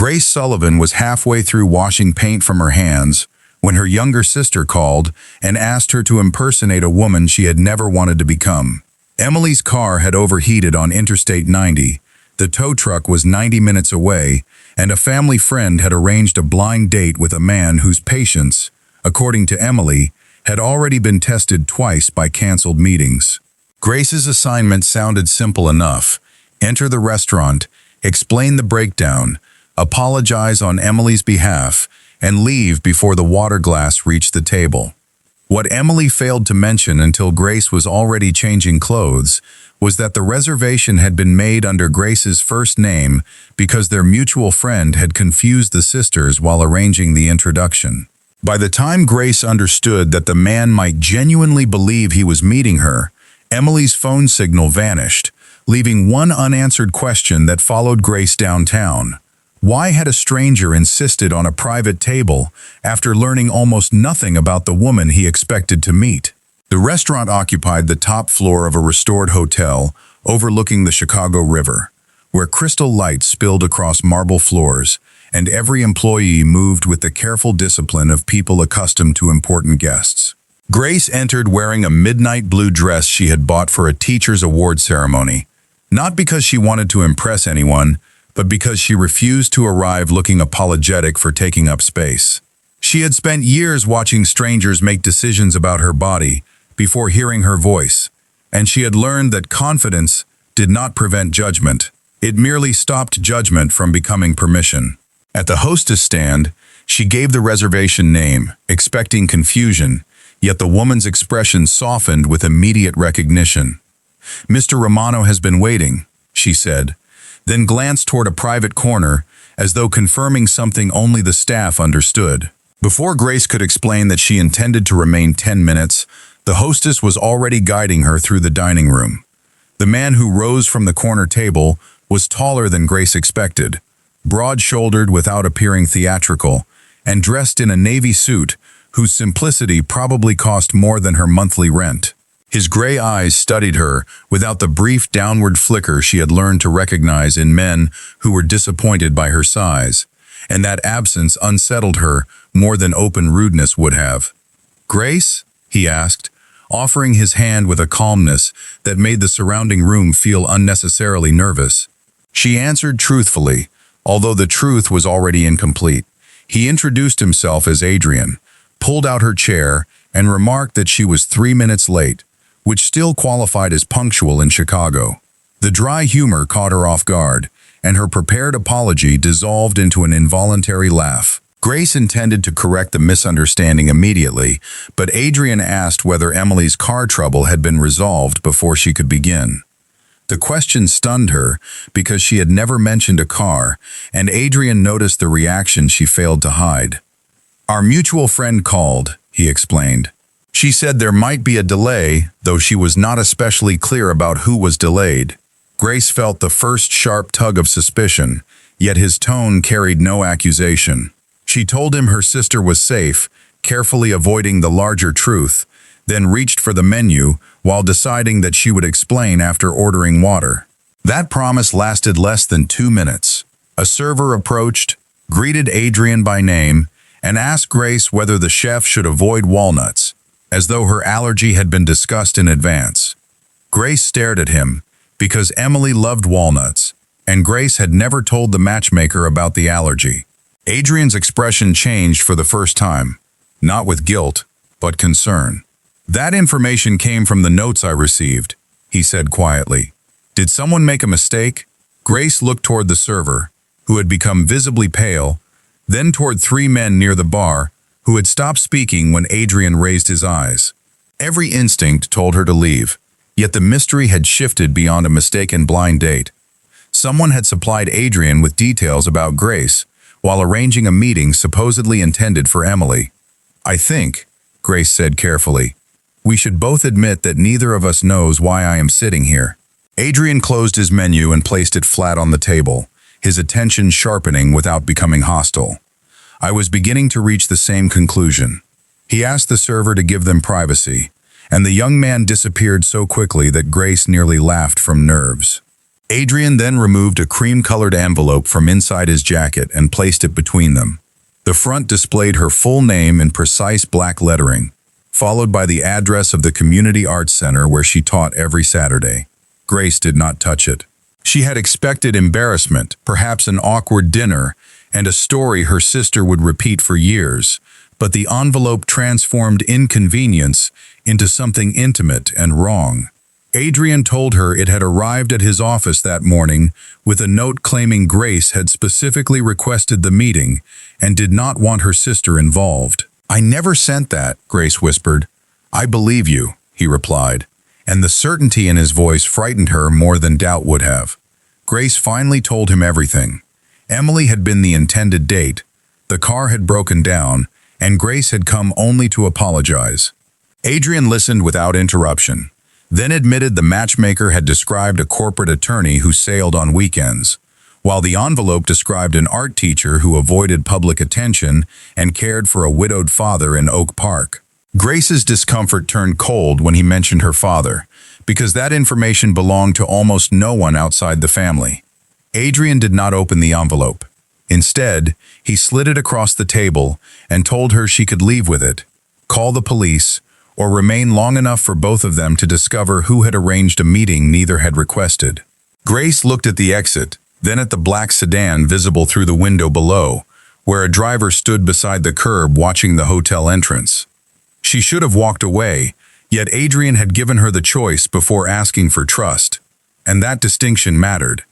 Grace Sullivan was halfway through washing paint from her hands when her younger sister called and asked her to impersonate a woman she had never wanted to become. Emily's car had overheated on Interstate 90, the tow truck was 90 minutes away, and a family friend had arranged a blind date with a man whose patience, according to Emily, had already been tested twice by canceled meetings. Grace's assignment sounded simple enough. Enter the restaurant, explain the breakdown, apologize on Emily's behalf, and leave before the water glass reached the table. What Emily failed to mention until Grace was already changing clothes was that the reservation had been made under Grace's first name because their mutual friend had confused the sisters while arranging the introduction. By the time Grace understood that the man might genuinely believe he was meeting her, Emily's phone signal vanished, leaving one unanswered question that followed Grace downtown. Why had a stranger insisted on a private table after learning almost nothing about the woman he expected to meet? The restaurant occupied the top floor of a restored hotel overlooking the Chicago River, where crystal light spilled across marble floors, and every employee moved with the careful discipline of people accustomed to important guests. Grace entered wearing a midnight blue dress she had bought for a teacher's award ceremony, not because she wanted to impress anyone, but because she refused to arrive looking apologetic for taking up space. She had spent years watching strangers make decisions about her body before hearing her voice, and she had learned that confidence did not prevent judgment. It merely stopped judgment from becoming permission. At the hostess stand, she gave the reservation name, expecting confusion, yet the woman's expression softened with immediate recognition. "Mr. Romano has been waiting," she said, then glanced toward a private corner as though confirming something only the staff understood. Before Grace could explain that she intended to remain 10 minutes, the hostess was already guiding her through the dining room. The man who rose from the corner table was taller than Grace expected, broad-shouldered without appearing theatrical, and dressed in a navy suit whose simplicity probably cost more than her monthly rent. His gray eyes studied her without the brief downward flicker she had learned to recognize in men who were disappointed by her size, and that absence unsettled her more than open rudeness would have. "Grace?" he asked, offering his hand with a calmness that made the surrounding room feel unnecessarily nervous. She answered truthfully, although the truth was already incomplete. He introduced himself as Adrian, pulled out her chair, and remarked that she was 3 minutes late, which still qualified as punctual in Chicago. The dry humor caught her off guard, and her prepared apology dissolved into an involuntary laugh. Grace intended to correct the misunderstanding immediately, but Adrian asked whether Emily's car trouble had been resolved before she could begin. The question stunned her because she had never mentioned a car, and Adrian noticed the reaction she failed to hide. "Our mutual friend called," he explained. "She said there might be a delay, though she was not especially clear about who was delayed." Grace felt the first sharp tug of suspicion, yet his tone carried no accusation. She told him her sister was safe, carefully avoiding the larger truth, then reached for the menu while deciding that she would explain after ordering water. That promise lasted less than 2 minutes. A server approached, greeted Adrian by name, and asked Grace whether the chef should avoid walnuts, as though her allergy had been discussed in advance. Grace stared at him, because Emily loved walnuts, and Grace had never told the matchmaker about the allergy. Adrian's expression changed for the first time, not with guilt, but concern. "That information came from the notes I received," he said quietly. "Did someone make a mistake?" Grace looked toward the server, who had become visibly pale, then toward 3 men near the bar, who had stopped speaking when Adrian raised his eyes. Every instinct told her to leave, yet the mystery had shifted beyond a mistaken blind date. Someone had supplied Adrian with details about Grace, while arranging a meeting supposedly intended for Emily. "I think," Grace said carefully, "we should both admit that neither of us knows why I am sitting here." Adrian closed his menu and placed it flat on the table, his attention sharpening without becoming hostile. "I was beginning to reach the same conclusion." He asked the server to give them privacy, and the young man disappeared so quickly that Grace nearly laughed from nerves. Adrian then removed a cream-colored envelope from inside his jacket and placed it between them. The front displayed her full name in precise black lettering, followed by the address of the Community Arts Center where she taught every Saturday. Grace did not touch it. She had expected embarrassment, perhaps an awkward dinner, and a story her sister would repeat for years, but the envelope transformed inconvenience into something intimate and wrong. Adrian told her it had arrived at his office that morning with a note claiming Grace had specifically requested the meeting and did not want her sister involved. "I never sent that," Grace whispered. "I believe you," he replied, and the certainty in his voice frightened her more than doubt would have. Grace finally told him everything. Emily had been the intended date, the car had broken down, and Grace had come only to apologize. Adrian listened without interruption, then admitted the matchmaker had described a corporate attorney who sailed on weekends, while the envelope described an art teacher who avoided public attention and cared for a widowed father in Oak Park. Grace's discomfort turned cold when he mentioned her father, because that information belonged to almost no one outside the family. Adrian did not open the envelope. Instead, he slid it across the table and told her she could leave with it, call the police, or remain long enough for both of them to discover who had arranged a meeting neither had requested. Grace looked at the exit, then at the black sedan visible through the window below, where a driver stood beside the curb watching the hotel entrance. She should have walked away, yet Adrian had given her the choice before asking for trust, and that distinction mattered.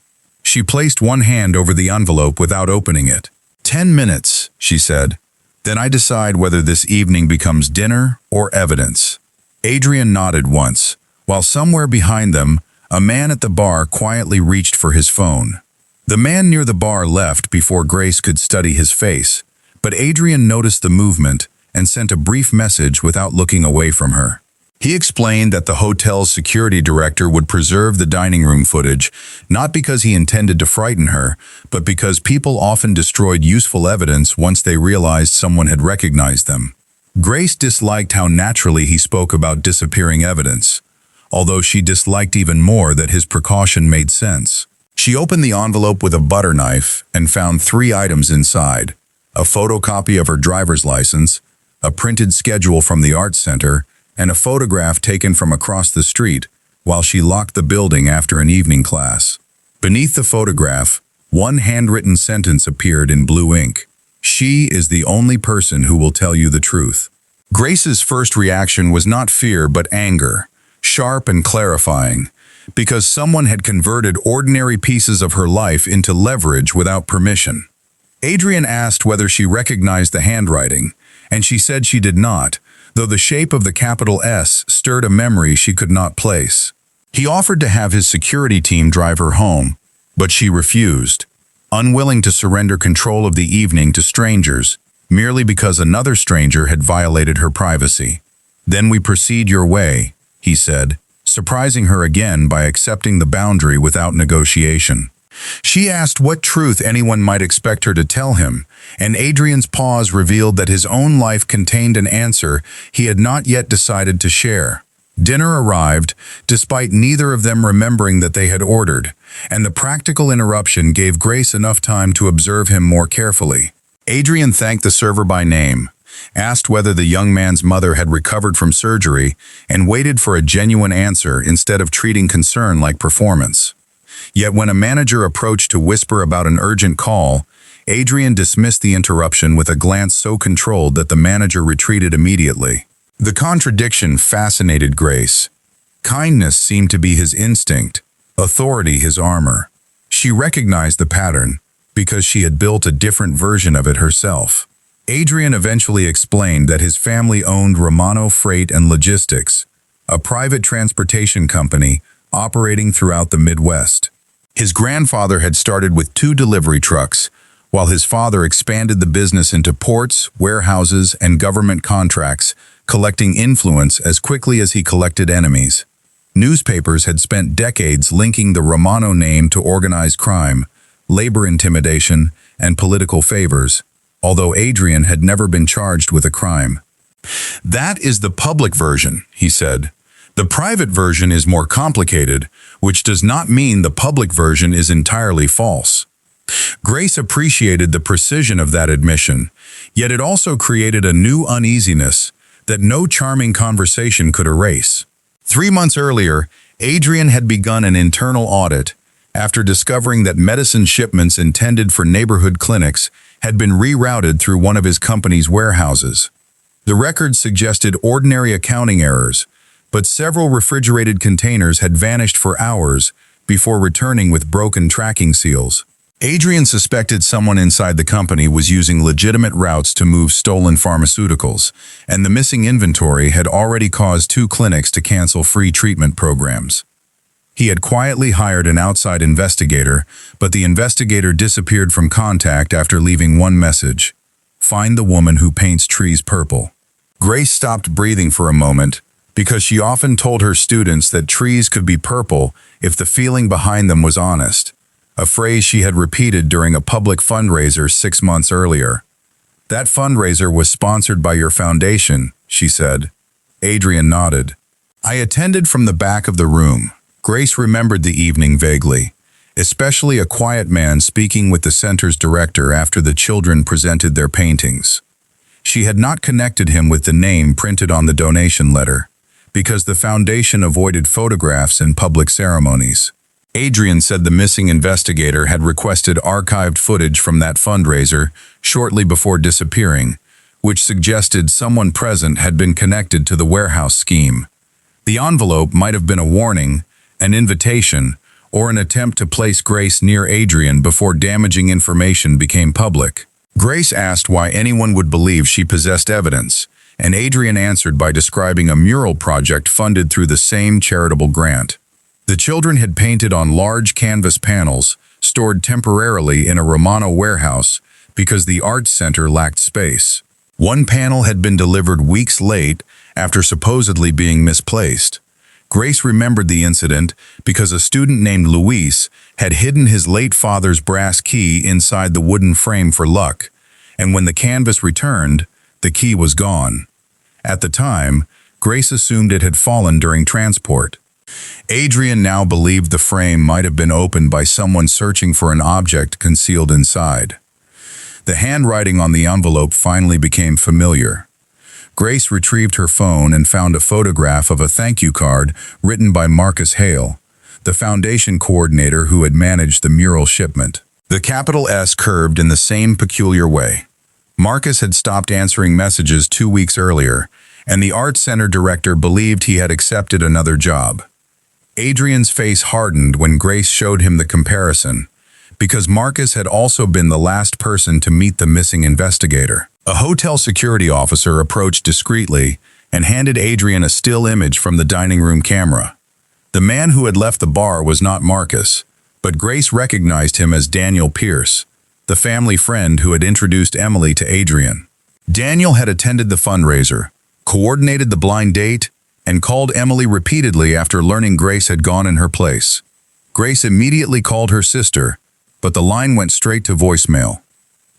She placed one hand over the envelope without opening it. 10 minutes, she said. Then I decide whether this evening becomes dinner or evidence. Adrian nodded once, while somewhere behind them, a man at the bar quietly reached for his phone. The man near the bar left before Grace could study his face, but Adrian noticed the movement and sent a brief message without looking away from her. He explained that the hotel's security director would preserve the dining room footage, not because he intended to frighten her, but because people often destroyed useful evidence once they realized someone had recognized them. Grace disliked how naturally he spoke about disappearing evidence, although she disliked even more that his precaution made sense. She opened the envelope with a butter knife and found 3 items inside: a photocopy of her driver's license, a printed schedule from the arts center, and a photograph taken from across the street while she locked the building after an evening class. Beneath the photograph, one handwritten sentence appeared in blue ink. "She is the only person who will tell you the truth." Grace's first reaction was not fear but anger, sharp and clarifying, because someone had converted ordinary pieces of her life into leverage without permission. Adrian asked whether she recognized the handwriting, and she said she did not, though the shape of the capital S stirred a memory she could not place. He offered to have his security team drive her home, but she refused, unwilling to surrender control of the evening to strangers, merely because another stranger had violated her privacy. "Then we proceed your way," he said, surprising her again by accepting the boundary without negotiation. She asked what truth anyone might expect her to tell him, and Adrian's pause revealed that his own life contained an answer he had not yet decided to share. Dinner arrived, despite neither of them remembering that they had ordered, and the practical interruption gave Grace enough time to observe him more carefully. Adrian thanked the server by name, asked whether the young man's mother had recovered from surgery, and waited for a genuine answer instead of treating concern like performance. Yet when a manager approached to whisper about an urgent call, Adrian dismissed the interruption with a glance so controlled that the manager retreated immediately. The contradiction fascinated Grace. Kindness seemed to be his instinct, authority his armor. She recognized the pattern because she had built a different version of it herself. Adrian eventually explained that his family owned Romano Freight and Logistics, a private transportation company operating throughout the Midwest. His grandfather had started with 2 delivery trucks, while his father expanded the business into ports, warehouses, and government contracts, collecting influence as quickly as he collected enemies. Newspapers had spent decades linking the Romano name to organized crime, labor intimidation, and political favors, although Adrian had never been charged with a crime. "That is the public version," he said. The private version is more complicated, which does not mean the public version is entirely false. Grace appreciated the precision of that admission, yet it also created a new uneasiness that no charming conversation could erase. 3 months earlier, Adrian had begun an internal audit after discovering that medicine shipments intended for neighborhood clinics had been rerouted through one of his company's warehouses. The records suggested ordinary accounting errors, but several refrigerated containers had vanished for hours before returning with broken tracking seals. Adrian suspected someone inside the company was using legitimate routes to move stolen pharmaceuticals, and the missing inventory had already caused 2 clinics to cancel free treatment programs. He had quietly hired an outside investigator, but the investigator disappeared from contact after leaving one message: "Find the woman who paints trees purple." Grace stopped breathing for a moment, because she often told her students that trees could be purple if the feeling behind them was honest, a phrase she had repeated during a public fundraiser 6 months earlier. "That fundraiser was sponsored by your foundation," she said. Adrian nodded. "I attended from the back of the room." Grace remembered the evening vaguely, especially a quiet man speaking with the center's director after the children presented their paintings. She had not connected him with the name printed on the donation letter, because the foundation avoided photographs in public ceremonies. Adrian said the missing investigator had requested archived footage from that fundraiser shortly before disappearing, which suggested someone present had been connected to the warehouse scheme. The envelope might have been a warning, an invitation, or an attempt to place Grace near Adrian before damaging information became public. Grace asked why anyone would believe she possessed evidence, and Adrian answered by describing a mural project funded through the same charitable grant. The children had painted on large canvas panels stored temporarily in a Romano warehouse because the arts center lacked space. One panel had been delivered weeks late after supposedly being misplaced. Grace remembered the incident because a student named Luis had hidden his late father's brass key inside the wooden frame for luck, and when the canvas returned, the key was gone. At the time, Grace assumed it had fallen during transport. Adrian now believed the frame might have been opened by someone searching for an object concealed inside. The handwriting on the envelope finally became familiar. Grace retrieved her phone and found a photograph of a thank you card written by Marcus Hale, the foundation coordinator who had managed the mural shipment. The capital S curved in the same peculiar way. Marcus had stopped answering messages 2 weeks earlier, and the art center director believed he had accepted another job. Adrian's face hardened when Grace showed him the comparison, because Marcus had also been the last person to meet the missing investigator. A hotel security officer approached discreetly and handed Adrian a still image from the dining room camera. The man who had left the bar was not Marcus, but Grace recognized him as Daniel Pierce, the family friend who had introduced Emily to Adrian. Daniel had attended the fundraiser, coordinated the blind date, and called Emily repeatedly after learning Grace had gone in her place. Grace immediately called her sister, but the line went straight to voicemail.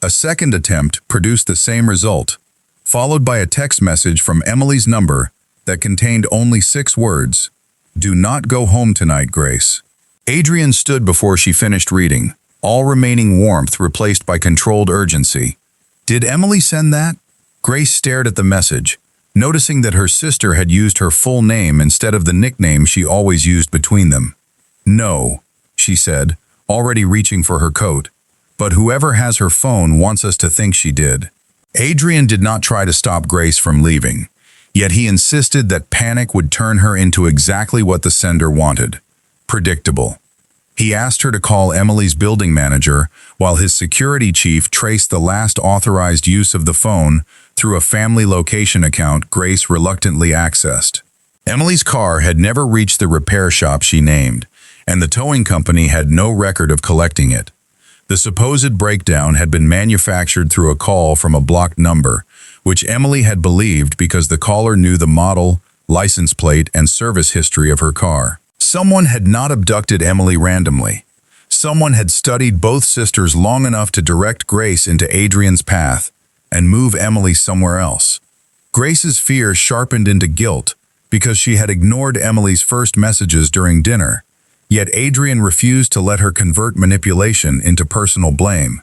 A second attempt produced the same result, followed by a text message from Emily's number that contained only 6 words: "Do not go home tonight, Grace." Adrian stood before she finished reading, all remaining warmth replaced by controlled urgency. Did Emily send that? Grace stared at the message, noticing that her sister had used her full name instead of the nickname she always used between them. "No," she said, already reaching for her coat. "But whoever has her phone wants us to think she did." Adrian did not try to stop Grace from leaving, yet he insisted that panic would turn her into exactly what the sender wanted: predictable. He asked her to call Emily's building manager, while his security chief traced the last authorized use of the phone through a family location account Grace reluctantly accessed. Emily's car had never reached the repair shop she named, and the towing company had no record of collecting it. The supposed breakdown had been manufactured through a call from a blocked number, which Emily had believed because the caller knew the model, license plate, and service history of her car. Someone had not abducted Emily randomly. Someone had studied both sisters long enough to direct Grace into Adrian's path and move Emily somewhere else. Grace's fear sharpened into guilt because she had ignored Emily's first messages during dinner, yet Adrian refused to let her convert manipulation into personal blame.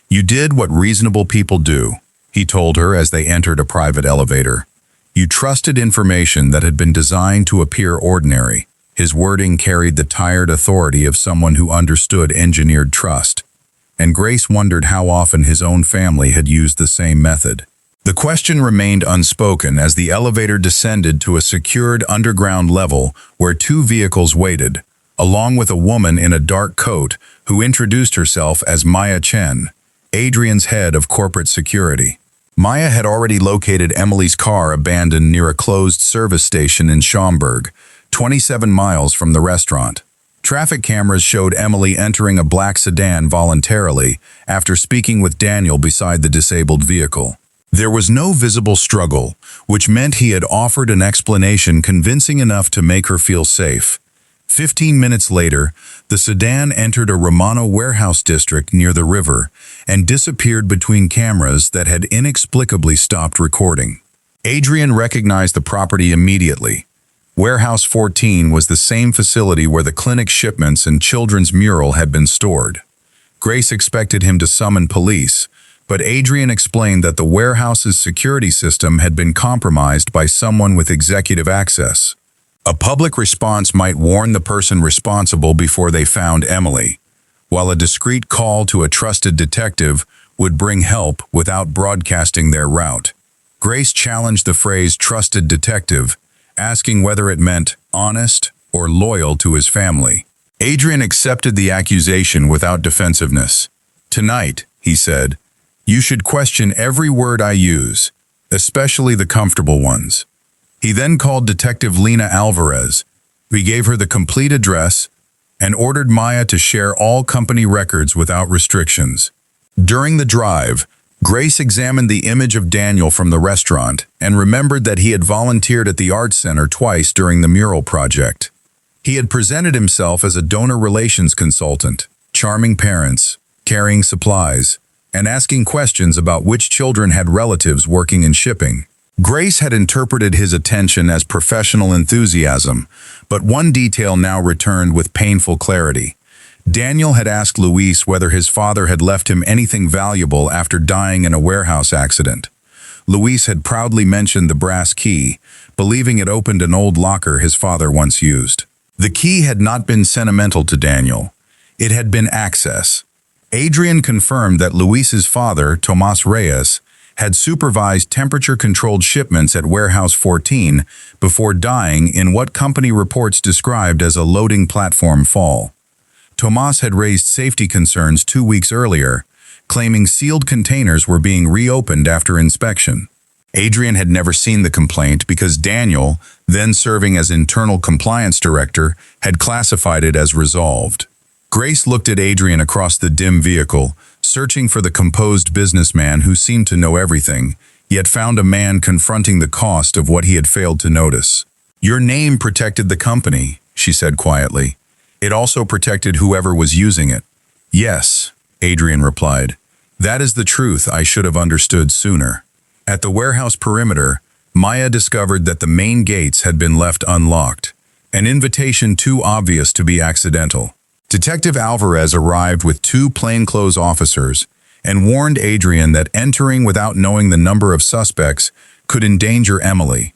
"You did what reasonable people do," he told her as they entered a private elevator. "You trusted information that had been designed to appear ordinary." His wording carried the tired authority of someone who understood engineered trust, and Grace wondered how often his own family had used the same method. The question remained unspoken as the elevator descended to a secured underground level where two vehicles waited, along with a woman in a dark coat who introduced herself as Maya Chen, Adrian's head of corporate security. Maya had already located Emily's car abandoned near a closed service station in Schaumburg, 27 miles from the restaurant. Traffic cameras showed Emily entering a black sedan voluntarily after speaking with Daniel beside the disabled vehicle. There was no visible struggle, which meant he had offered an explanation convincing enough to make her feel safe. 15 minutes later, the sedan entered a Romano warehouse district near the river and disappeared between cameras that had inexplicably stopped recording. Adrian recognized the property immediately. Warehouse 14 was the same facility where the clinic shipments and children's mural had been stored. Grace expected him to summon police, but Adrian explained that the warehouse's security system had been compromised by someone with executive access. A public response might warn the person responsible before they found Emily, while a discreet call to a trusted detective would bring help without broadcasting their route. Grace challenged the phrase "trusted detective," asking whether it meant honest or loyal to his family. Adrian accepted the accusation without defensiveness. "Tonight," he said, "you should question every word I use, especially the comfortable ones." He then called Detective Lena Alvarez. He gave her the complete address and ordered Maya to share all company records without restrictions. During the drive, Grace examined the image of Daniel from the restaurant and remembered that he had volunteered at the Arts Center twice during the mural project. He had presented himself as a donor relations consultant, charming parents, carrying supplies, and asking questions about which children had relatives working in shipping. Grace had interpreted his attention as professional enthusiasm, but one detail now returned with painful clarity. Daniel had asked Luis whether his father had left him anything valuable after dying in a warehouse accident. Luis had proudly mentioned the brass key, believing it opened an old locker his father once used. The key had not been sentimental to Daniel. It had been access. Adrian confirmed that Luis's father, Tomas Reyes, had supervised temperature-controlled shipments at Warehouse 14 before dying in what company reports described as a loading platform fall. Tomas had raised safety concerns 2 weeks earlier, claiming sealed containers were being reopened after inspection. Adrian had never seen the complaint because Daniel, then serving as internal compliance director, had classified it as resolved. Grace looked at Adrian across the dim vehicle, searching for the composed businessman who seemed to know everything, yet found a man confronting the cost of what he had failed to notice. "Your name protected the company," she said quietly. "It also protected whoever was using it." "Yes," Adrian replied. "That is the truth I should have understood sooner." At the warehouse perimeter, Maya discovered that the main gates had been left unlocked, an invitation too obvious to be accidental. Detective Alvarez arrived with 2 plainclothes officers and warned Adrian that entering without knowing the number of suspects could endanger Emily.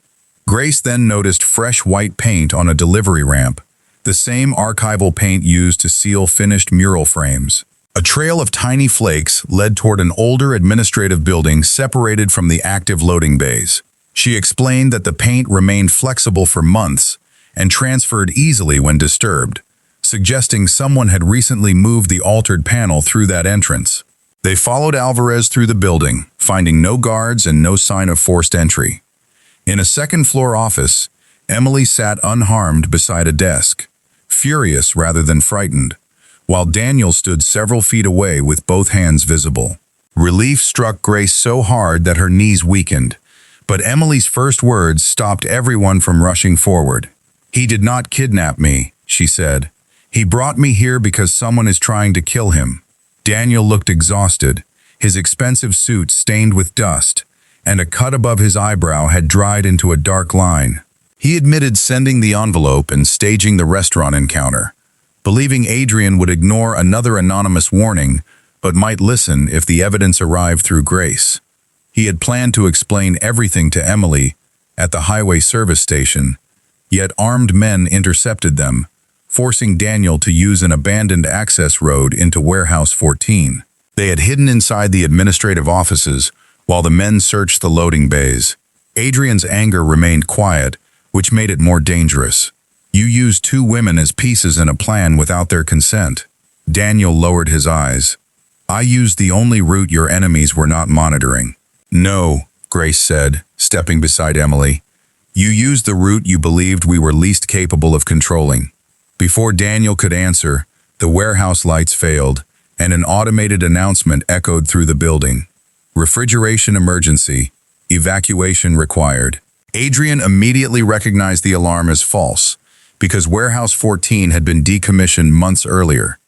Grace then noticed fresh white paint on a delivery ramp, the same archival paint used to seal finished mural frames. A trail of tiny flakes led toward an older administrative building separated from the active loading bays. She explained that the paint remained flexible for months and transferred easily when disturbed, suggesting someone had recently moved the altered panel through that entrance. They followed Alvarez through the building, finding no guards and no sign of forced entry. In a second-floor office, Emily sat unharmed beside a desk, furious rather than frightened, while Daniel stood several feet away with both hands visible. Relief struck Grace so hard that her knees weakened, but Emily's first words stopped everyone from rushing forward. "He did not kidnap me," she said. "He brought me here because someone is trying to kill him." Daniel looked exhausted, his expensive suit stained with dust, and a cut above his eyebrow had dried into a dark line. He admitted sending the envelope and staging the restaurant encounter, believing Adrian would ignore another anonymous warning, but might listen if the evidence arrived through Grace. He had planned to explain everything to Emily at the highway service station, yet armed men intercepted them, forcing Daniel to use an abandoned access road into Warehouse 14. They had hidden inside the administrative offices while the men searched the loading bays. Adrian's anger remained quiet, which made it more dangerous. You used two women as pieces in a plan without their consent. Daniel lowered his eyes. I used the only route your enemies were not monitoring. No, Grace said, stepping beside Emily. You used the route you believed we were least capable of controlling. Before Daniel could answer, the warehouse lights failed, and an automated announcement echoed through the building. Refrigeration emergency. Evacuation required. Adrian immediately recognized the alarm as false, because Warehouse 14 had been decommissioned months earlier.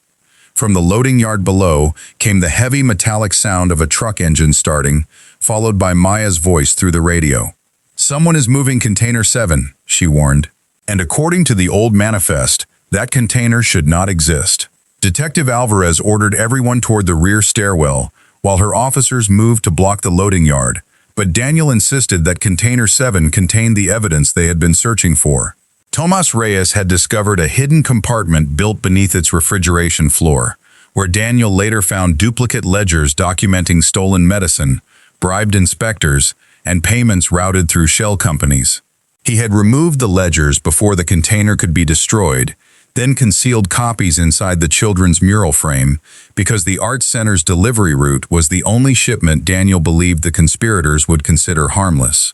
From the loading yard below came the heavy metallic sound of a truck engine starting, followed by Maya's voice through the radio. Someone is moving Container 7, she warned. And according to the old manifest, that container should not exist. Detective Alvarez ordered everyone toward the rear stairwell, while her officers moved to block the loading yard. But Daniel insisted that Container 7 contained the evidence they had been searching for. Tomas Reyes had discovered a hidden compartment built beneath its refrigeration floor, where Daniel later found duplicate ledgers documenting stolen medicine, bribed inspectors, and payments routed through shell companies. He had removed the ledgers before the container could be destroyed, then concealed copies inside the children's mural frame because the art center's delivery route was the only shipment Daniel believed the conspirators would consider harmless.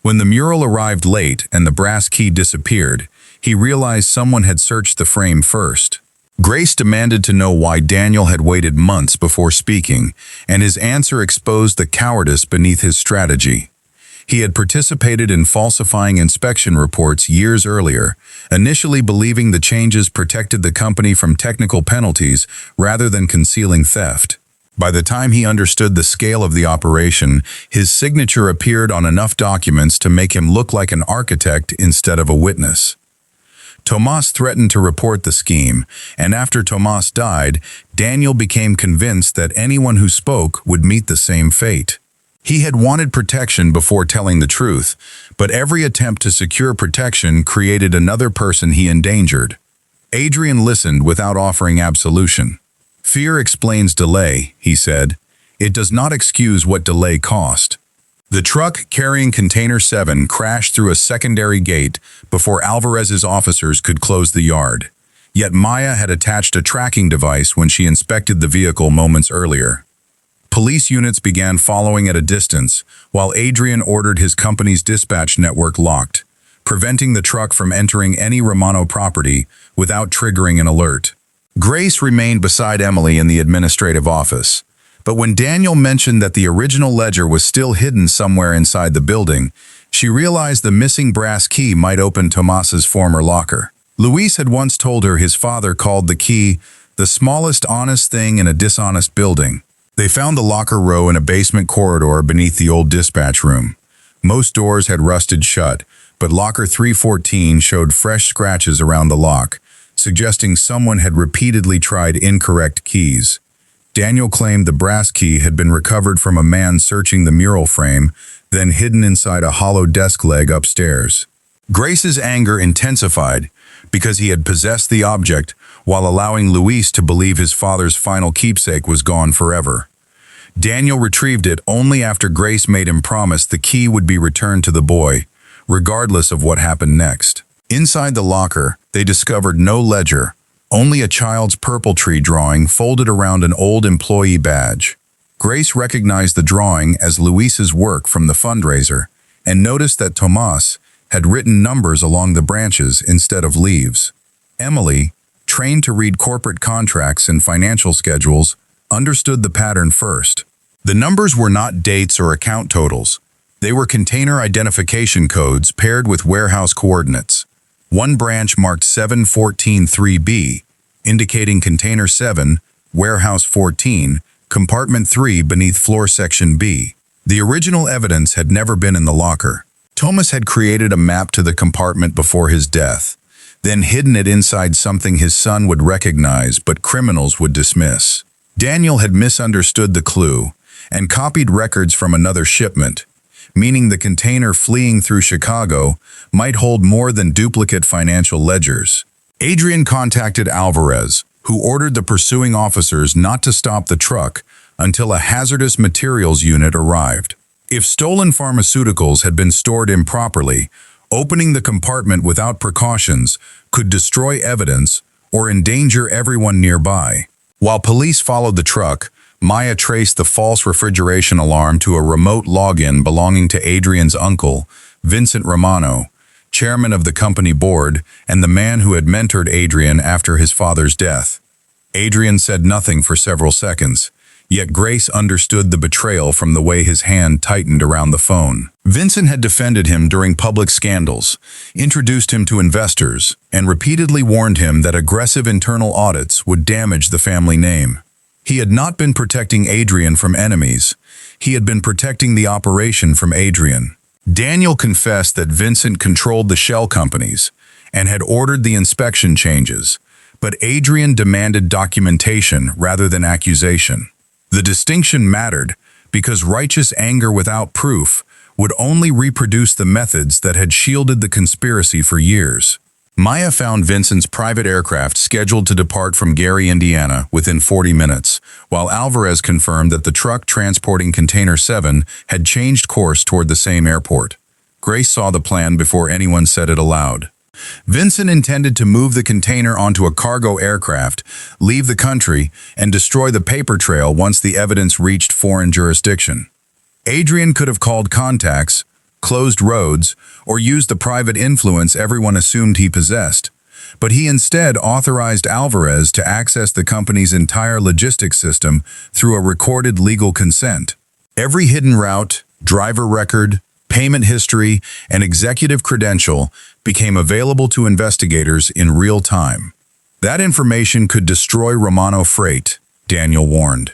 When the mural arrived late and the brass key disappeared, he realized someone had searched the frame first. Grace demanded to know why Daniel had waited months before speaking, and his answer exposed the cowardice beneath his strategy. He had participated in falsifying inspection reports years earlier, initially believing the changes protected the company from technical penalties rather than concealing theft. By the time he understood the scale of the operation, his signature appeared on enough documents to make him look like an architect instead of a witness. Tomas threatened to report the scheme, and after Tomas died, Daniel became convinced that anyone who spoke would meet the same fate. He had wanted protection before telling the truth, but every attempt to secure protection created another person he endangered. Adrian listened without offering absolution. Fear explains delay, he said. It does not excuse what delay cost. The truck carrying Container 7 crashed through a secondary gate before Alvarez's officers could close the yard. Yet Maya had attached a tracking device when she inspected the vehicle moments earlier. Police units began following at a distance, while Adrian ordered his company's dispatch network locked, preventing the truck from entering any Romano property without triggering an alert. Grace remained beside Emily in the administrative office, but when Daniel mentioned that the original ledger was still hidden somewhere inside the building, she realized the missing brass key might open Tomas's former locker. Luis had once told her his father called the key the smallest honest thing in a dishonest building. They found the locker row in a basement corridor beneath the old dispatch room. Most doors had rusted shut, but locker 314 showed fresh scratches around the lock, suggesting someone had repeatedly tried incorrect keys. Daniel claimed the brass key had been recovered from a man searching the mural frame, then hidden inside a hollow desk leg upstairs. Grace's anger intensified because he had possessed the object while allowing Luis to believe his father's final keepsake was gone forever. Daniel retrieved it only after Grace made him promise the key would be returned to the boy, regardless of what happened next. Inside the locker, they discovered no ledger, only a child's purple tree drawing folded around an old employee badge. Grace recognized the drawing as Luis's work from the fundraiser and noticed that Tomas had written numbers along the branches instead of leaves. Emily, trained to read corporate contracts and financial schedules, understood the pattern first. The numbers were not dates or account totals. They were container identification codes paired with warehouse coordinates. One branch marked 7143B, indicating Container 7, Warehouse 14, Compartment 3 beneath Floor Section B. The original evidence had never been in the locker. Thomas had created a map to the compartment before his death, then hidden it inside something his son would recognize but criminals would dismiss. Daniel had misunderstood the clue and copied records from another shipment, meaning the container fleeing through Chicago might hold more than duplicate financial ledgers. Adrian contacted Alvarez, who ordered the pursuing officers not to stop the truck until a hazardous materials unit arrived. If stolen pharmaceuticals had been stored improperly, opening the compartment without precautions could destroy evidence or endanger everyone nearby. While police followed the truck, Maya traced the false refrigeration alarm to a remote login belonging to Adrian's uncle, Vincent Romano, chairman of the company board and the man who had mentored Adrian after his father's death. Adrian said nothing for several seconds, yet Grace understood the betrayal from the way his hand tightened around the phone. Vincent had defended him during public scandals, introduced him to investors, and repeatedly warned him that aggressive internal audits would damage the family name. He had not been protecting Adrian from enemies. He had been protecting the operation from Adrian. Daniel confessed that Vincent controlled the shell companies and had ordered the inspection changes, but Adrian demanded documentation rather than accusation. The distinction mattered because righteous anger without proof would only reproduce the methods that had shielded the conspiracy for years. Maya found Vincent's private aircraft scheduled to depart from Gary, Indiana, within 40 minutes, while Alvarez confirmed that the truck transporting Container 7 had changed course toward the same airport. Grace saw the plan before anyone said it aloud. Vincent intended to move the container onto a cargo aircraft, leave the country, and destroy the paper trail once the evidence reached foreign jurisdiction. Adrian could have called contacts, closed roads, or used the private influence everyone assumed he possessed, but he instead authorized Alvarez to access the company's entire logistics system through a recorded legal consent. Every hidden route, driver record, payment history, and executive credential became available to investigators in real time. That information could destroy Romano Freight, Daniel warned.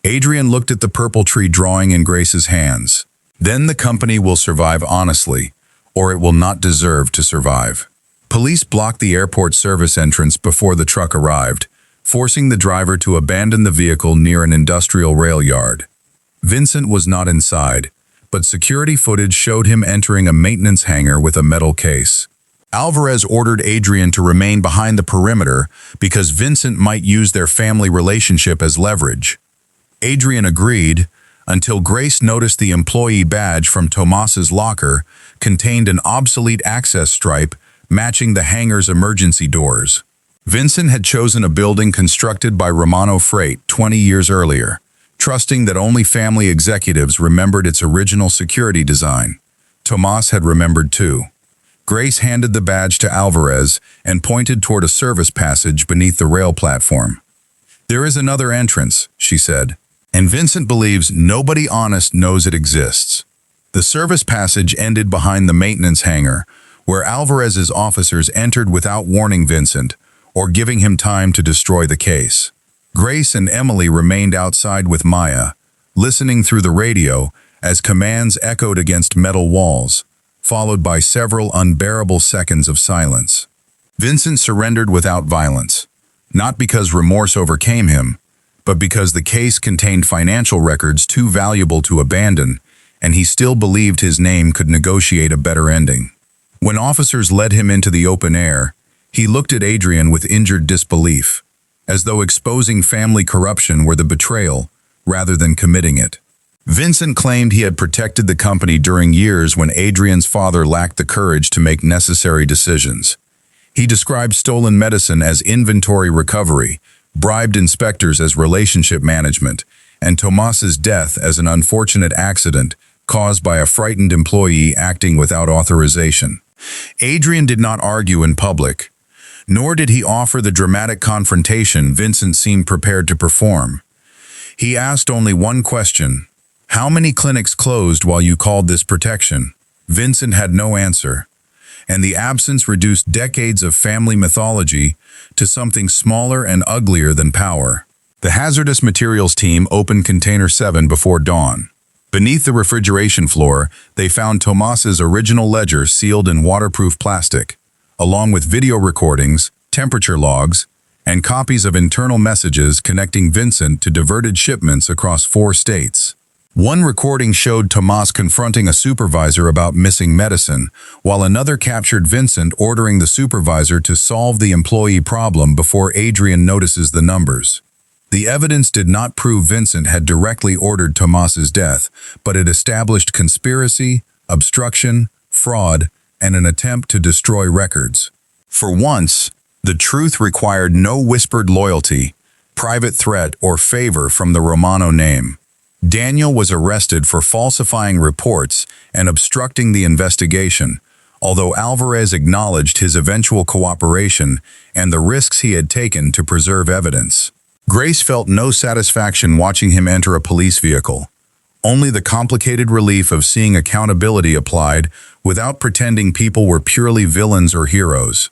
Adrian looked at the purple tree drawing in Grace's hands. Then the company will survive honestly, or it will not deserve to survive. Police blocked the airport service entrance before the truck arrived, forcing the driver to abandon the vehicle near an industrial rail yard. Vincent was not inside, but security footage showed him entering a maintenance hangar with a metal case. Alvarez ordered Adrian to remain behind the perimeter because Vincent might use their family relationship as leverage. Adrian agreed until Grace noticed the employee badge from Tomas's locker contained an obsolete access stripe matching the hangar's emergency doors. Vincent had chosen a building constructed by Romano Freight 20 years earlier, trusting that only family executives remembered its original security design. Tomas had remembered too. Grace handed the badge to Alvarez and pointed toward a service passage beneath the rail platform. "There is another entrance," she said, "and Vincent believes nobody honest knows it exists." The service passage ended behind the maintenance hangar, where Alvarez's officers entered without warning Vincent or giving him time to destroy the case. Grace and Emily remained outside with Maya, listening through the radio as commands echoed against metal walls, followed by several unbearable seconds of silence. Vincent surrendered without violence, not because remorse overcame him, but because the case contained financial records too valuable to abandon, and he still believed his name could negotiate a better ending. When officers led him into the open air, he looked at Adrian with injured disbelief, as though exposing family corruption were the betrayal rather than committing it. Vincent claimed he had protected the company during years when Adrian's father lacked the courage to make necessary decisions. He described stolen medicine as inventory recovery, bribed inspectors as relationship management, and Tomas's death as an unfortunate accident caused by a frightened employee acting without authorization. Adrian did not argue in public, nor did he offer the dramatic confrontation Vincent seemed prepared to perform. He asked only one question: "How many clinics closed while you called this protection?" Vincent had no answer, and the absence reduced decades of family mythology to something smaller and uglier than power. The hazardous materials team opened Container 7 before dawn. Beneath the refrigeration floor, they found Tomas's original ledger sealed in waterproof plastic, along with video recordings, temperature logs, and copies of internal messages connecting Vincent to diverted shipments across 4 states. One recording showed Tomas confronting a supervisor about missing medicine, while another captured Vincent ordering the supervisor to solve the employee problem before Adrian notices the numbers. The evidence did not prove Vincent had directly ordered Tomas's death, but it established conspiracy, obstruction, fraud, and an attempt to destroy records. For once, the truth required no whispered loyalty, private threat, or favor from the Romano name. Daniel was arrested for falsifying reports and obstructing the investigation, although Alvarez acknowledged his eventual cooperation and the risks he had taken to preserve evidence. Grace felt no satisfaction watching him enter a police vehicle, only the complicated relief of seeing accountability applied without pretending people were purely villains or heroes.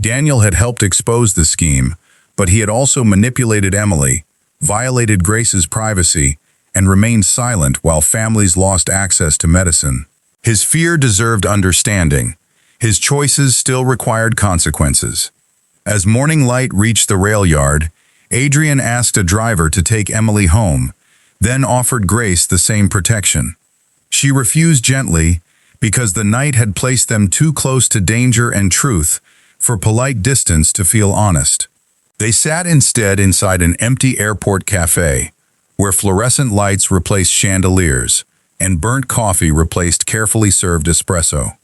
Daniel had helped expose the scheme, but he had also manipulated Emily, violated Grace's privacy, and remained silent while families lost access to medicine. His fear deserved understanding. His choices still required consequences. As morning light reached the rail yard, Adrian asked a driver to take Emily home, then offered Grace the same protection. She refused gently because the night had placed them too close to danger and truth for polite distance to feel honest. They sat instead inside an empty airport cafe, where fluorescent lights replaced chandeliers and burnt coffee replaced carefully served espresso.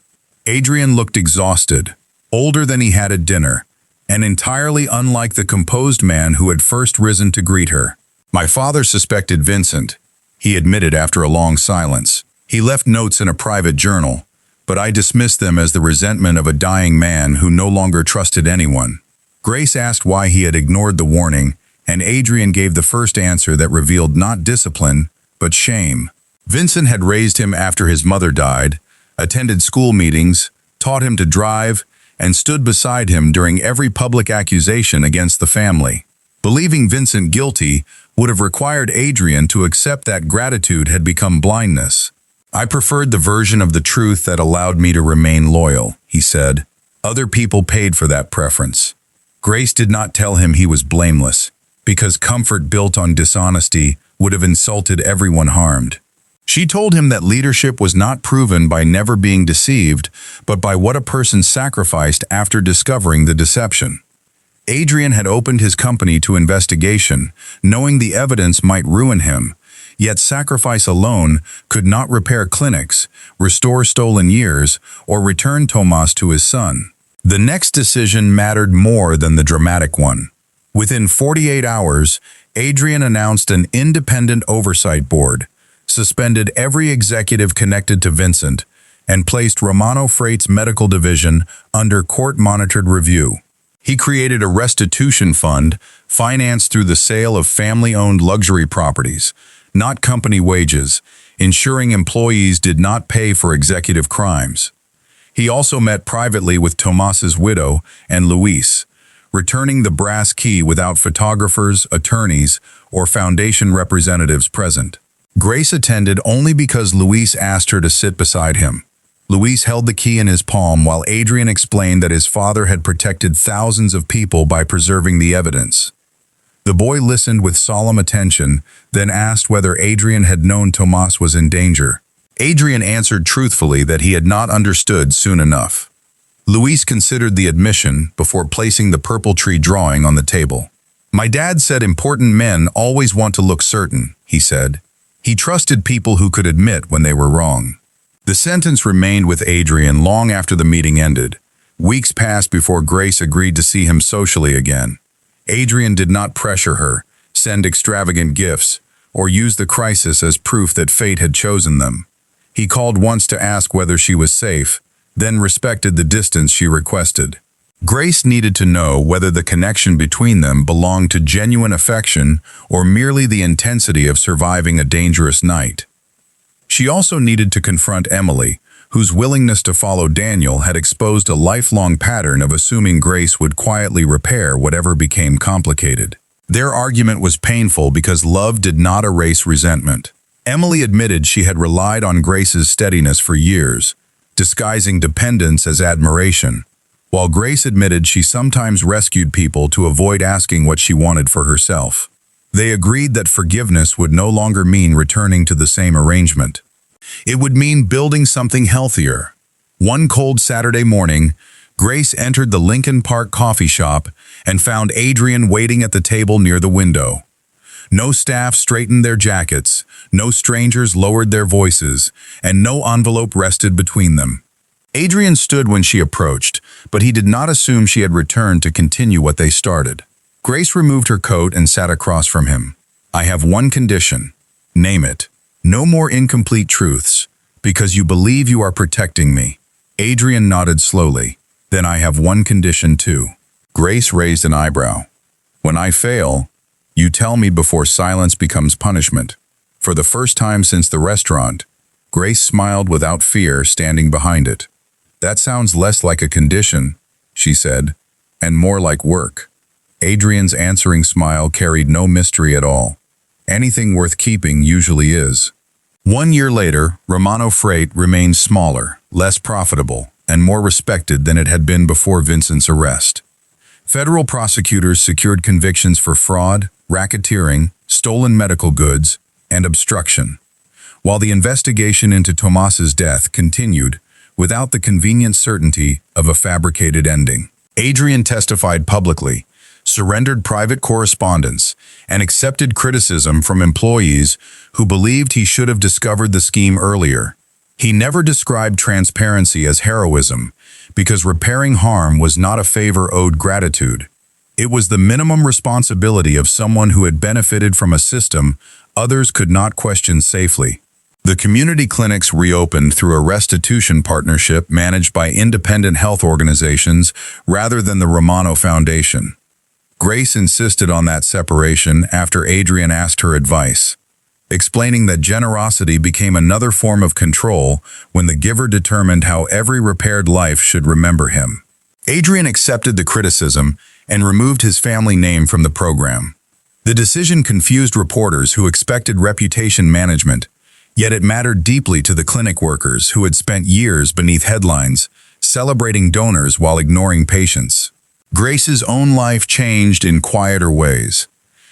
Adrian looked exhausted, older than he had at dinner, and entirely unlike the composed man who had first risen to greet her. "My father suspected Vincent," he admitted after a long silence. "He left notes in a private journal, but I dismissed them as the resentment of a dying man who no longer trusted anyone." Grace asked why he had ignored the warning, and Adrian gave the first answer that revealed not discipline, but shame. Vincent had raised him after his mother died, attended school meetings, taught him to drive, and stood beside him during every public accusation against the family. Believing Vincent guilty would have required Adrian to accept that gratitude had become blindness. "I preferred the version of the truth that allowed me to remain loyal," he said. "Other people paid for that preference." Grace did not tell him he was blameless, because comfort built on dishonesty would have insulted everyone harmed. She told him that leadership was not proven by never being deceived, but by what a person sacrificed after discovering the deception. Adrian had opened his company to investigation, knowing the evidence might ruin him, yet sacrifice alone could not repair clinics, restore stolen years, or return Tomas to his son. The next decision mattered more than the dramatic one. Within 48 hours, Adrian announced an independent oversight board, suspended every executive connected to Vincent, and placed Romano Freight's medical division under court-monitored review. He created a restitution fund financed through the sale of family-owned luxury properties, not company wages, ensuring employees did not pay for executive crimes. He also met privately with Tomas's widow and Luis, returning the brass key without photographers, attorneys, or foundation representatives present. Grace attended only because Luis asked her to sit beside him. Luis held the key in his palm while Adrian explained that his father had protected thousands of people by preserving the evidence. The boy listened with solemn attention, then asked whether Adrian had known Tomas was in danger. Adrian answered truthfully that he had not understood soon enough. Luis considered the admission before placing the purple tree drawing on the table. "My dad said important men always want to look certain," he said. He trusted people who could admit when they were wrong. The sentence remained with Adrian long after the meeting ended. Weeks passed before Grace agreed to see him socially again. Adrian did not pressure her, send extravagant gifts, or use the crisis as proof that fate had chosen them. He called once to ask whether she was safe, then respected the distance she requested. Grace needed to know whether the connection between them belonged to genuine affection or merely the intensity of surviving a dangerous night. She also needed to confront Emily, whose willingness to follow Daniel had exposed a lifelong pattern of assuming Grace would quietly repair whatever became complicated. Their argument was painful because love did not erase resentment. Emily admitted she had relied on Grace's steadiness for years, disguising dependence as admiration, while Grace admitted she sometimes rescued people to avoid asking what she wanted for herself. They agreed that forgiveness would no longer mean returning to the same arrangement. It would mean building something healthier. One cold Saturday morning, Grace entered the Lincoln Park coffee shop and found Adrian waiting at the table near the window. No staff straightened their jackets, no strangers lowered their voices, and no envelope rested between them. Adrian stood when she approached, but he did not assume she had returned to continue what they started. Grace removed her coat and sat across from him. "I have one condition. Name it. No more incomplete truths, because you believe you are protecting me." Adrian nodded slowly. "Then I have one condition too." Grace raised an eyebrow. "When I fail, you tell me before silence becomes punishment." For the first time since the restaurant, Grace smiled without fear, standing behind it. "That sounds less like a condition," she said, "and more like work." Adrian's answering smile carried no mystery at all. Anything worth keeping usually is. 1 year later, Romano Freight remained smaller, less profitable, and more respected than it had been before Vincent's arrest. Federal prosecutors secured convictions for fraud, racketeering, stolen medical goods, and obstruction, while the investigation into Tomas's death continued without the convenient certainty of a fabricated ending. Adrian testified publicly, surrendered private correspondence, and accepted criticism from employees who believed he should have discovered the scheme earlier. He never described transparency as heroism, because repairing harm was not a favor owed gratitude. It was the minimum responsibility of someone who had benefited from a system others could not question safely. The community clinics reopened through a restitution partnership managed by independent health organizations rather than the Romano Foundation. Grace insisted on that separation after Adrian asked her advice, explaining that generosity became another form of control when the giver determined how every repaired life should remember him. Adrian accepted the criticism and removed his family name from the program. The decision confused reporters who expected reputation management, yet it mattered deeply to the clinic workers who had spent years beneath headlines, celebrating donors while ignoring patients. Grace's own life changed in quieter ways.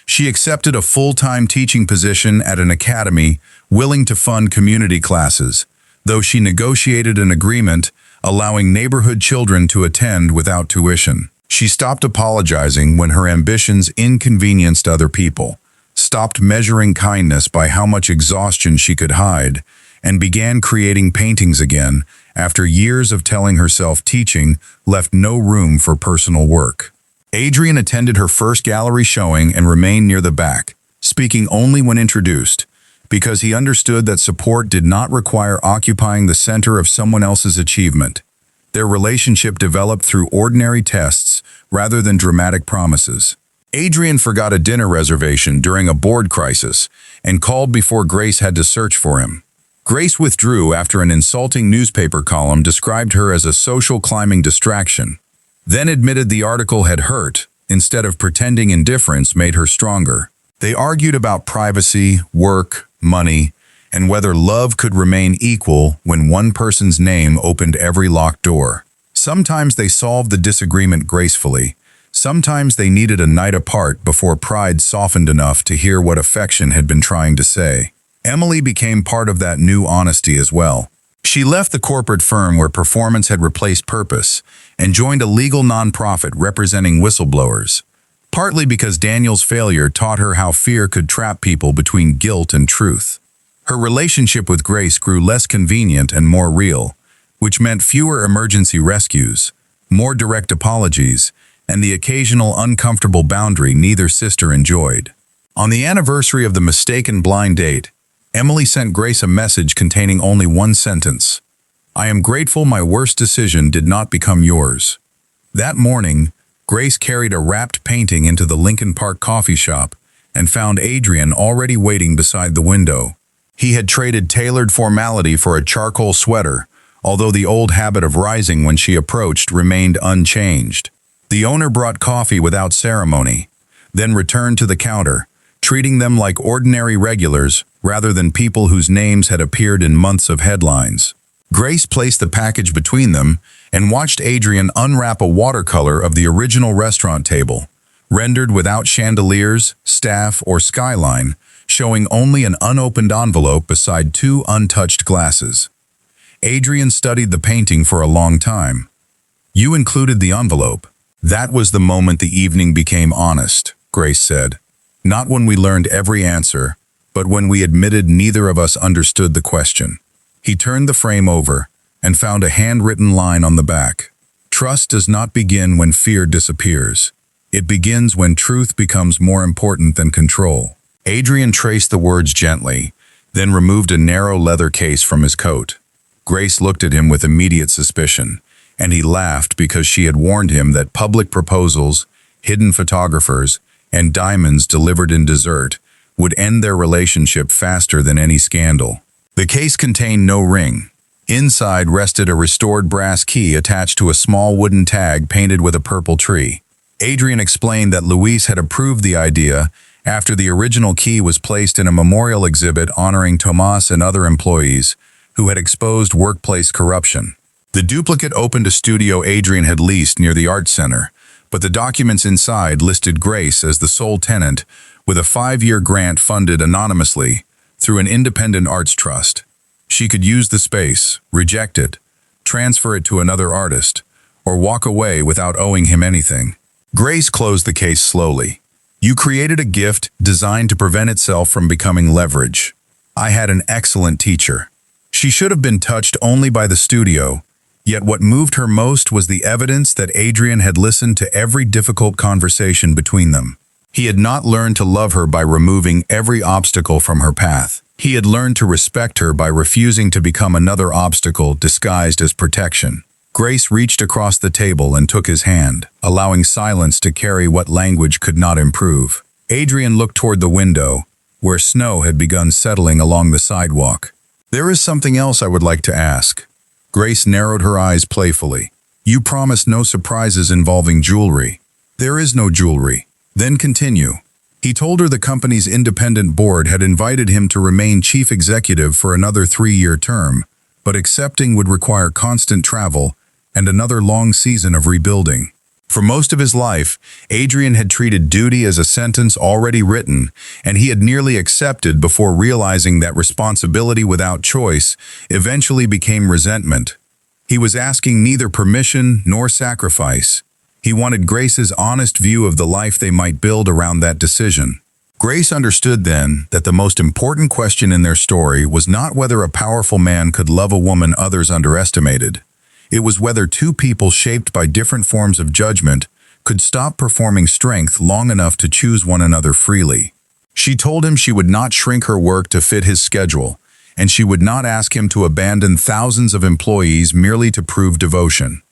She accepted a full-time teaching position at an academy willing to fund community classes, though she negotiated an agreement allowing neighborhood children to attend without tuition. She stopped apologizing when her ambitions inconvenienced other people, stopped measuring kindness by how much exhaustion she could hide, and began creating paintings again after years of telling herself teaching left no room for personal work. Adrian attended her first gallery showing and remained near the back, speaking only when introduced, because he understood that support did not require occupying the center of someone else's achievement. Their relationship developed through ordinary tests rather than dramatic promises. Adrian forgot a dinner reservation during a board crisis and called before Grace had to search for him. Grace withdrew after an insulting newspaper column described her as a social climbing distraction, then admitted the article had hurt, instead of pretending indifference made her stronger. They argued about privacy, work, money, and whether love could remain equal when one person's name opened every locked door. Sometimes they solved the disagreement gracefully. Sometimes they needed a night apart before pride softened enough to hear what affection had been trying to say. Emily became part of that new honesty as well. She left the corporate firm where performance had replaced purpose and joined a legal nonprofit representing whistleblowers, partly because Daniel's failure taught her how fear could trap people between guilt and truth. Her relationship with Grace grew less convenient and more real, which meant fewer emergency rescues, more direct apologies, and the occasional uncomfortable boundary neither sister enjoyed. On the anniversary of the mistaken blind date, Emily sent Grace a message containing only one sentence: "I am grateful my worst decision did not become yours." That morning, Grace carried a wrapped painting into the Lincoln Park coffee shop and found Adrian already waiting beside the window. He had traded tailored formality for a charcoal sweater, although the old habit of rising when she approached remained unchanged. The owner brought coffee without ceremony, then returned to the counter, treating them like ordinary regulars rather than people whose names had appeared in months of headlines. Grace placed the package between them and watched Adrian unwrap a watercolor of the original restaurant table, rendered without chandeliers, staff, or skyline, showing only an unopened envelope beside two untouched glasses. Adrian studied the painting for a long time. "You included the envelope." "That was the moment the evening became honest," Grace said. "Not when we learned every answer, but when we admitted neither of us understood the question." He turned the frame over and found a handwritten line on the back. "Trust does not begin when fear disappears. It begins when truth becomes more important than control." Adrian traced the words gently, then removed a narrow leather case from his coat. Grace looked at him with immediate suspicion, and he laughed because she had warned him that public proposals, hidden photographers, and diamonds delivered in dessert would end their relationship faster than any scandal. The case contained no ring. Inside rested a restored brass key attached to a small wooden tag painted with a purple tree. Adrian explained that Luis had approved the idea after the original key was placed in a memorial exhibit honoring Tomas and other employees who had exposed workplace corruption. The duplicate opened a studio Adrian had leased near the art center, but the documents inside listed Grace as the sole tenant with a 5-year grant funded anonymously through an independent arts trust. She could use the space, reject it, transfer it to another artist, or walk away without owing him anything. Grace closed the case slowly. "You created a gift designed to prevent itself from becoming leverage. I had an excellent teacher." She should have been touched only by the studio, yet what moved her most was the evidence that Adrian had listened to every difficult conversation between them. He had not learned to love her by removing every obstacle from her path. He had learned to respect her by refusing to become another obstacle disguised as protection. Grace reached across the table and took his hand, allowing silence to carry what language could not improve. Adrian looked toward the window, where snow had begun settling along the sidewalk. "There is something else I would like to ask." Grace narrowed her eyes playfully. "You promised no surprises involving jewelry." "There is no jewelry." Then continue. He told her the company's independent board had invited him to remain chief executive for another 3-year term, but accepting would require constant travel and another long season of rebuilding. For most of his life, Adrian had treated duty as a sentence already written, and he had nearly accepted before realizing that responsibility without choice eventually became resentment. He was asking neither permission nor sacrifice. He wanted Grace's honest view of the life they might build around that decision. Grace understood then that the most important question in their story was not whether a powerful man could love a woman others underestimated. It was whether two people shaped by different forms of judgment could stop performing strength long enough to choose one another freely. She told him she would not shrink her work to fit his schedule, and she would not ask him to abandon thousands of employees merely to prove devotion.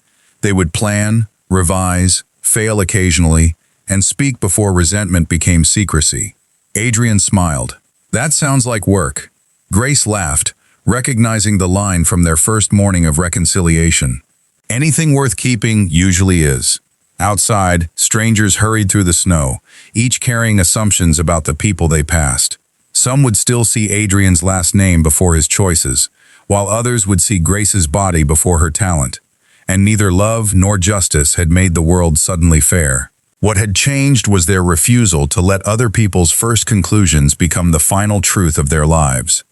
They would plan, revise, fail occasionally, and speak before resentment became secrecy. Adrian smiled. "That sounds like work." Grace laughed, recognizing the line from their first morning of reconciliation. "Anything worth keeping usually is." Outside, strangers hurried through the snow, each carrying assumptions about the people they passed. Some would still see Adrian's last name before his choices, while others would see Grace's body before her talent. And neither love nor justice had made the world suddenly fair. What had changed was their refusal to let other people's first conclusions become the final truth of their lives.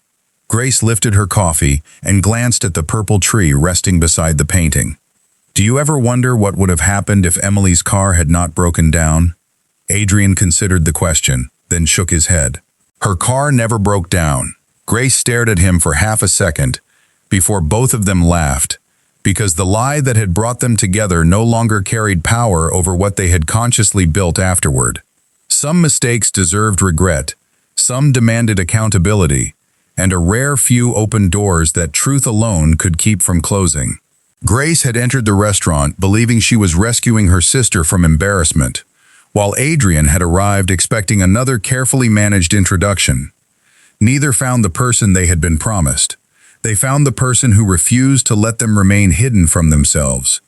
Grace lifted her coffee and glanced at the purple tree resting beside the painting. "Do you ever wonder what would have happened if Emily's car had not broken down?" Adrian considered the question, then shook his head. "Her car never broke down." Grace stared at him for half a second before both of them laughed, because the lie that had brought them together no longer carried power over what they had consciously built afterward. Some mistakes deserved regret, some demanded accountability, and a rare few opened doors that truth alone could keep from closing. Grace had entered the restaurant believing she was rescuing her sister from embarrassment, while Adrian had arrived expecting another carefully managed introduction. Neither found the person they had been promised. They found the person who refused to let them remain hidden from themselves.